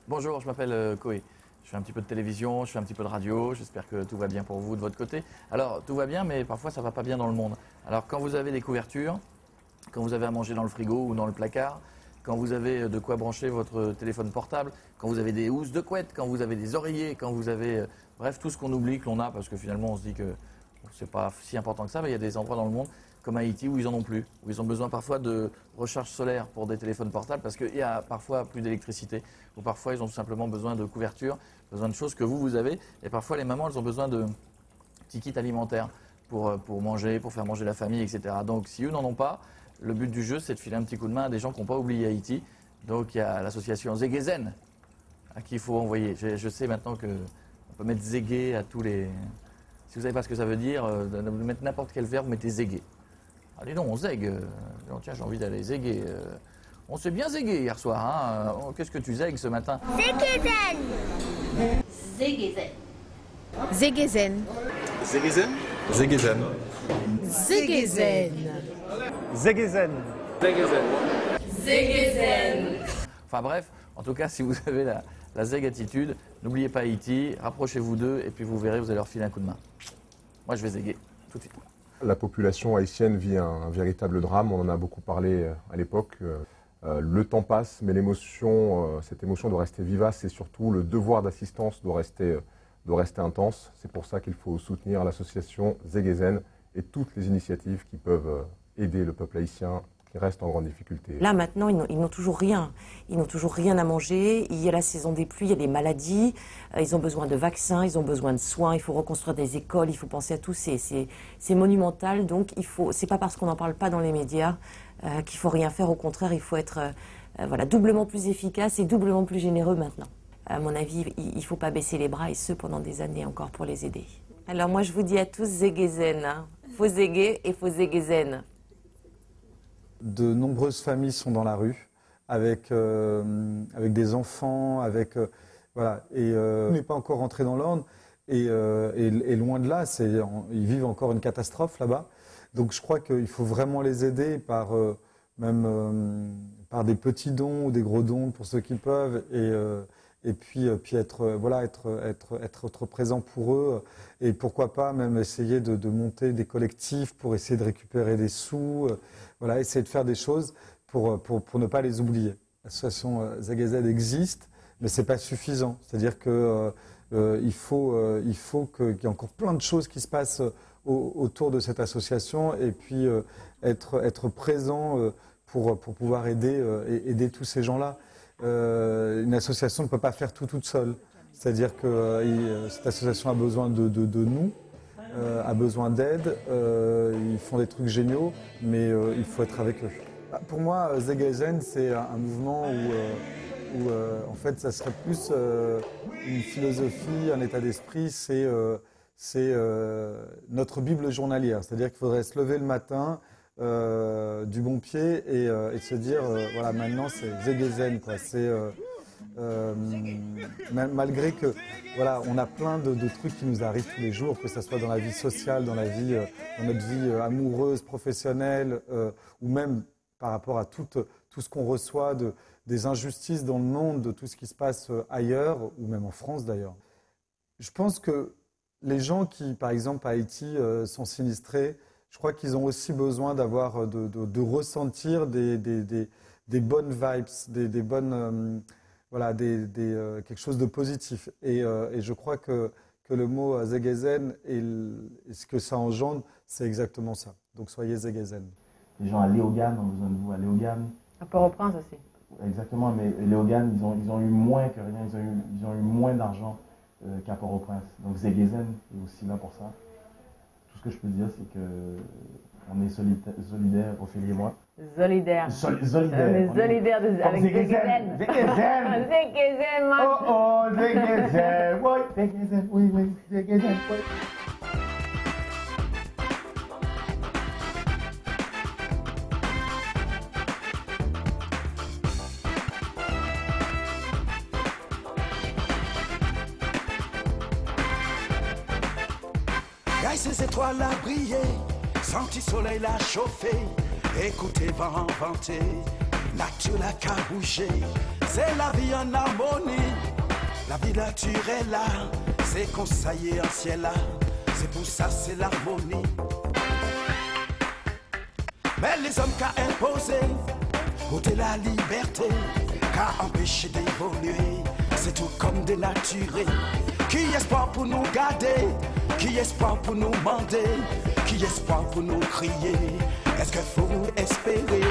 Bonjour, je m'appelle Koé. Je fais un petit peu de télévision, je fais un petit peu de radio. J'espère que tout va bien pour vous de votre côté. Alors, tout va bien, mais parfois ça ne va pas bien dans le monde. Alors, quand vous avez des couvertures, quand vous avez à manger dans le frigo ou dans le placard, quand vous avez de quoi brancher votre téléphone portable, quand vous avez des housses de couette, quand vous avez des oreillers, quand vous avez, bref, tout ce qu'on oublie que l'on a, parce que finalement on se dit que c'est pas si important que ça, mais il y a des endroits dans le monde, comme Haïti, où ils en ont plus, où ils ont besoin parfois de recharge solaire pour des téléphones portables, parce qu'il y a parfois plus d'électricité, ou parfois ils ont tout simplement besoin de couverture, besoin de choses que vous avez, et parfois les mamans, elles ont besoin de petits kits alimentaires pour manger, pour faire manger la famille, etc. Donc si eux n'en ont pas, le but du jeu, c'est de filer un petit coup de main à des gens qui n'ont pas oublié Haïti. Donc il y a l'association Zegezen à qui il faut envoyer. Je sais maintenant qu'on peut mettre Zégué à tous les... Si vous ne savez pas ce que ça veut dire, mettre n'importe quel verbe, mettez Zégué. Ah dis donc, on zègue. Tiens, j'ai envie d'aller zéguer. On s'est bien zégué hier soir. Hein. Qu'est-ce que tu zègues ce matin? Zegezen. Zegezen. Zegezen. Zegezen. Zegezen. Zegezen. Zegezen. Zegezen. Zegezen. Enfin bref, en tout cas, si vous avez la zeg attitude, n'oubliez pas Haïti, rapprochez-vous d'eux et puis vous verrez, vous allez leur filer un coup de main. Moi, je vais zéguer tout de suite. La population haïtienne vit un véritable drame, on en a beaucoup parlé à l'époque. Le temps passe, mais l'émotion, cette émotion doit rester vivace et surtout le devoir d'assistance doit rester intense. C'est pour ça qu'il faut soutenir l'association Zegezen et toutes les initiatives qui peuvent aider le peuple haïtien qui reste en grande difficulté. Là maintenant, ils n'ont toujours rien. Ils n'ont toujours rien à manger. Il y a la saison des pluies, il y a des maladies. Ils ont besoin de vaccins, ils ont besoin de soins. Il faut reconstruire des écoles, il faut penser à tout. C'est monumental. Donc c'est pas parce qu'on n'en parle pas dans les médias qu'il faut rien faire. Au contraire, il faut être doublement plus efficace et doublement plus généreux maintenant. À mon avis, il ne faut pas baisser les bras et ce pendant des années encore pour les aider. Alors moi, je vous dis à tous Zegezen. Hein. Faut zéguer et faut Zegezen. De nombreuses familles sont dans la rue, avec des enfants, on n'est pas encore rentré dans l'ordre, et loin de là, ils vivent encore une catastrophe là-bas. Donc je crois qu'il faut vraiment les aider par des petits dons ou des gros dons pour ceux qui peuvent, et puis être présent pour eux, et pourquoi pas même essayer de monter des collectifs pour essayer de récupérer des sous, essayer de faire des choses pour ne pas les oublier. L'association Zegezen existe, mais c'est pas suffisant. C'est-à-dire que il faut qu'il y ait encore plein de choses qui se passent autour de cette association, et puis être présent pour pouvoir aider tous ces gens-là. Une association ne peut pas faire tout toute seule. C'est-à-dire que cette association a besoin de nous, a besoin d'aide. Ils font des trucs géniaux, mais il faut être avec eux. Pour moi, Zegezen, c'est un mouvement où en fait, ça serait plus une philosophie, un état d'esprit. C'est notre Bible journalière. C'est-à-dire qu'il faudrait se lever le matin du bon pied et se dire maintenant c'est Zegezen, quoi. Malgré que on a plein de trucs qui nous arrivent tous les jours, que ce soit dans la vie sociale, dans notre vie amoureuse, professionnelle, ou même par rapport à tout ce qu'on reçoit des injustices dans le monde, de tout ce qui se passe ailleurs, ou même en France d'ailleurs. Je pense que les gens qui, par exemple à Haïti, sont sinistrés, je crois qu'ils ont aussi besoin de ressentir des bonnes vibes, des bonnes, quelque chose de positif. Et je crois que le mot Zegezen et ce que ça engendre, c'est exactement ça. Donc soyez Zegezen. Les gens à Léogane ont besoin de vous, à Léogane. À Port-au-Prince aussi. Exactement, mais Léogane, ils ont eu moins que rien, ils ont eu moins d'argent qu'à Port-au-Prince. Donc Zegezen est aussi là pour ça. Tout ce que je peux dire, c'est qu'on est solidaires, Ophélie et moi. Solidaire. Solidaire. On est solidaire avec Zegezen. Zegezen. Zegezen, man. Oh, Zegezen. Oui, Zegezen, oui, Zegezen, oui. Ces étoiles a brillé, senti soleil l'a chauffé, écoutez vent vanter, nature l'a qu'à bouger, c'est la vie en harmonie. La vie naturelle là, c'est qu'on saillait en ciel là. C'est pour ça c'est l'harmonie. Mais les hommes qu'a imposé, ôter la liberté, qu'a empêché d'évoluer, c'est tout comme dénaturé. Qui espoir pour nous garder? Qui espoir pour nous demander? Qui espoir pour nous crier? Est-ce qu'il faut espérer?